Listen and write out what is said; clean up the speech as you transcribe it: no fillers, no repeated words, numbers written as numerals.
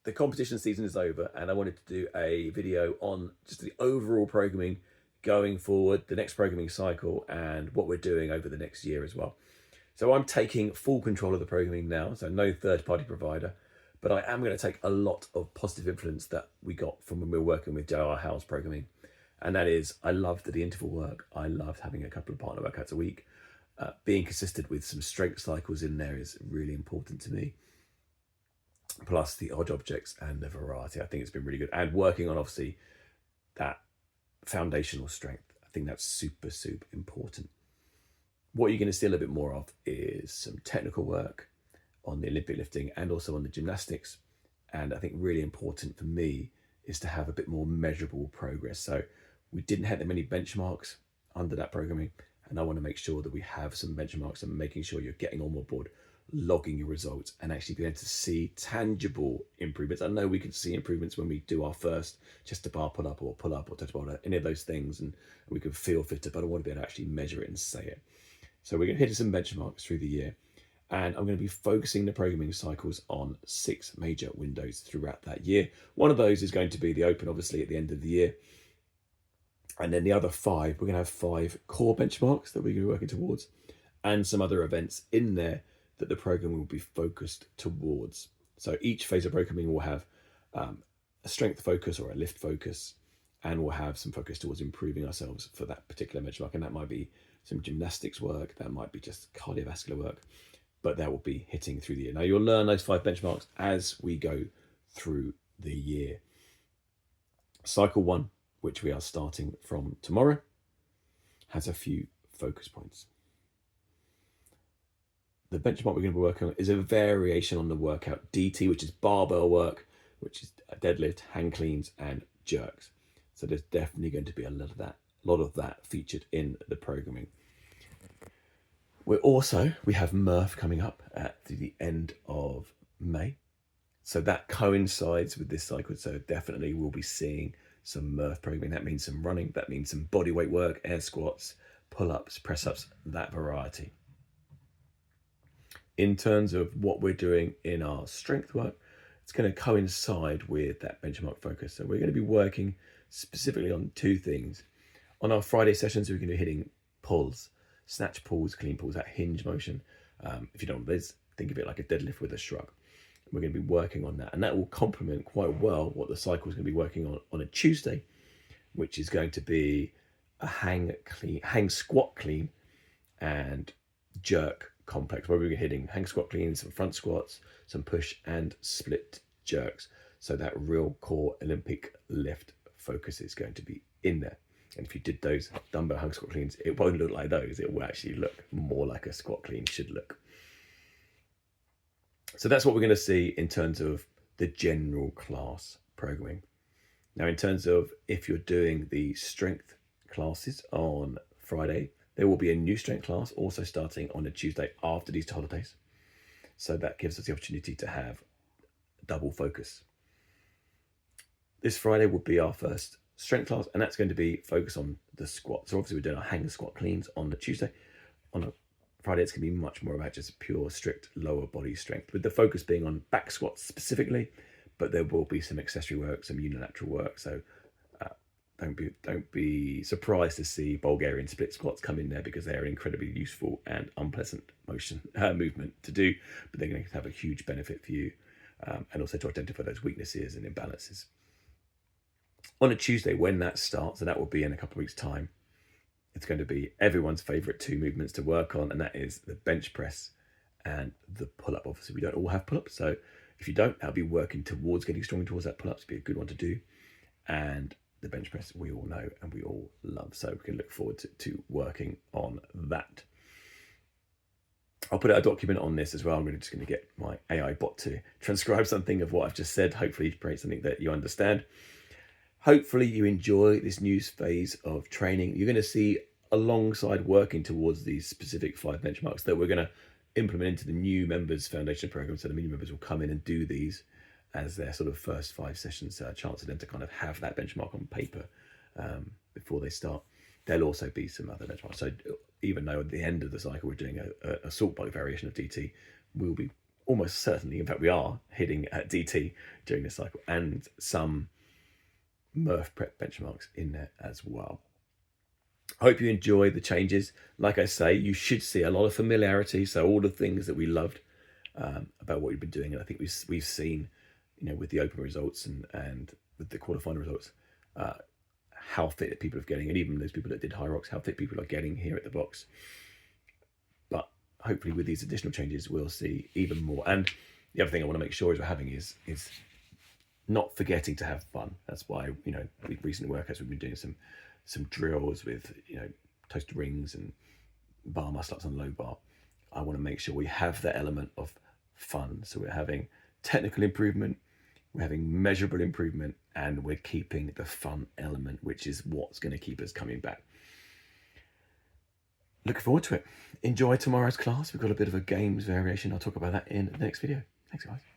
the competition season is over, and I wanted to do a video on just the overall programming going forward, the next programming cycle, and what we're doing over the next year as well. So I'm taking full control of the programming now, so no third-party provider, but I am going to take a lot of positive influence that we got from when we were working with J.R. Howe's programming. And that is, I loved the interval work. I loved having a couple of partner workouts a week. Being consistent with some strength cycles in there is really important to me. Plus the odd objects and the variety. I think it's been really good. And working on, obviously, that foundational strength. I think that's super, super important. What you're going to see a little bit more of is some technical work on the Olympic lifting and also on the gymnastics. And I think really important for me is to have a bit more measurable progress. So we didn't have that many benchmarks under that programming, and I want to make sure that we have some benchmarks and making sure you're getting on board, logging your results, and actually being able to see tangible improvements. I know we can see improvements when we do our first chest to bar pull up or touch bar, any of those things, and we can feel fitter, but I want to be able to actually measure it and say it. So we're going to hit some benchmarks through the year, and I'm going to be focusing the programming cycles on 6 major windows throughout that year. One of those is going to be the Open, obviously, at the end of the year. And then the other 5, we're going to have 5 core benchmarks that we're going to be working towards, and some other events in there that the program will be focused towards. So each phase of programming will have a strength focus or a lift focus, and we'll have some focus towards improving ourselves for that particular benchmark. And that might be some gymnastics work, that might be just cardiovascular work, but that will be hitting through the year. Now you'll learn those 5 benchmarks as we go through the year. Cycle 1, which we are starting from tomorrow, has a few focus points. The benchmark we're going to be working on is a variation on the workout DT, which is barbell work, which is deadlift, hang cleans, and jerks. So there's definitely going to be a lot of that featured in the programming. We have Murph coming up at the end of May. So that coincides with this cycle. So definitely we'll be seeing some Murph programming. That means some running, that means some body weight work, air squats, pull-ups, press-ups, that variety. In terms of what we're doing in our strength work, it's going to coincide with that benchmark focus. So we're going to be working specifically on 2 things. On our Friday sessions, we're going to be hitting pulls, snatch pulls, clean pulls, that hinge motion. If you don't know what it is, think of it like a deadlift with a shrug. We're going to be working on that, and that will complement quite well what the cycle is going to be working on a Tuesday, which is going to be a hang squat clean and jerk complex, where we're hitting hang squat cleans, some front squats, some push and split jerks. So that real core Olympic lift focus is going to be in there. And if you did those dumbbell hang squat cleans, it won't look like those. It will actually look more like a squat clean should look. So that's what we're going to see in terms of the general class programming. Now, in terms of if you're doing the strength classes on Friday, there will be a new strength class also starting on a Tuesday after these holidays. So that gives us the opportunity to have double focus. This Friday will be our first strength class, and that's going to be focused on the squat. So obviously we're doing our hang squat cleans on the Tuesday. On a Friday, it's going to be much more about just pure, strict lower body strength, with the focus being on back squats specifically, but there will be some accessory work, some unilateral work. So don't be surprised to see Bulgarian split squats come in there, because they are an incredibly useful and unpleasant movement to do, but they're going to have a huge benefit for you, and also to identify those weaknesses and imbalances. On a Tuesday, when that starts, and that will be in a couple of weeks' time, it's going to be everyone's favorite 2 movements to work on, and that is the bench press and the pull-up. Obviously, we don't all have pull-ups, so if you don't, that'll be working towards getting stronger towards that pull-ups. Be a good one to do. And the bench press, we all know and we all love, so we can look forward to working on that. I'll put out a document on this as well. I'm just going to get my AI bot to transcribe something of what I've just said, hopefully to create something that you understand. Hopefully you enjoy this new phase of training. You're going to see, alongside working towards these specific 5 benchmarks, that we're going to implement into the new members foundation program. So the new members will come in and do these as their sort of first 5 sessions, a chance for them to kind of have that benchmark on paper before they start. There'll also be some other benchmarks. So even though at the end of the cycle we're doing a salt bulk variation of DT, we'll be almost certainly, in fact, we are hitting DT during this cycle, and some Murph prep benchmarks in there as well. I hope you enjoy the changes. Like I say, you should see a lot of familiarity. So all the things that we loved about what we've been doing, and I think we've seen, with the open results and with the quarterfinal results, how fit people are getting, and even those people that did Hyrox, how fit people are getting here at the box. But hopefully, with these additional changes, we'll see even more. And the other thing I want to make sure is we're having is not forgetting to have fun. That's why, with recent workouts, we've been doing some drills with, toasted rings and bar muscle ups and low bar. I want to make sure we have that element of fun. So we're having technical improvement, we're having measurable improvement, and we're keeping the fun element, which is what's going to keep us coming back. Looking forward to it. Enjoy tomorrow's class. We've got a bit of a games variation. I'll talk about that in the next video. Thanks, guys.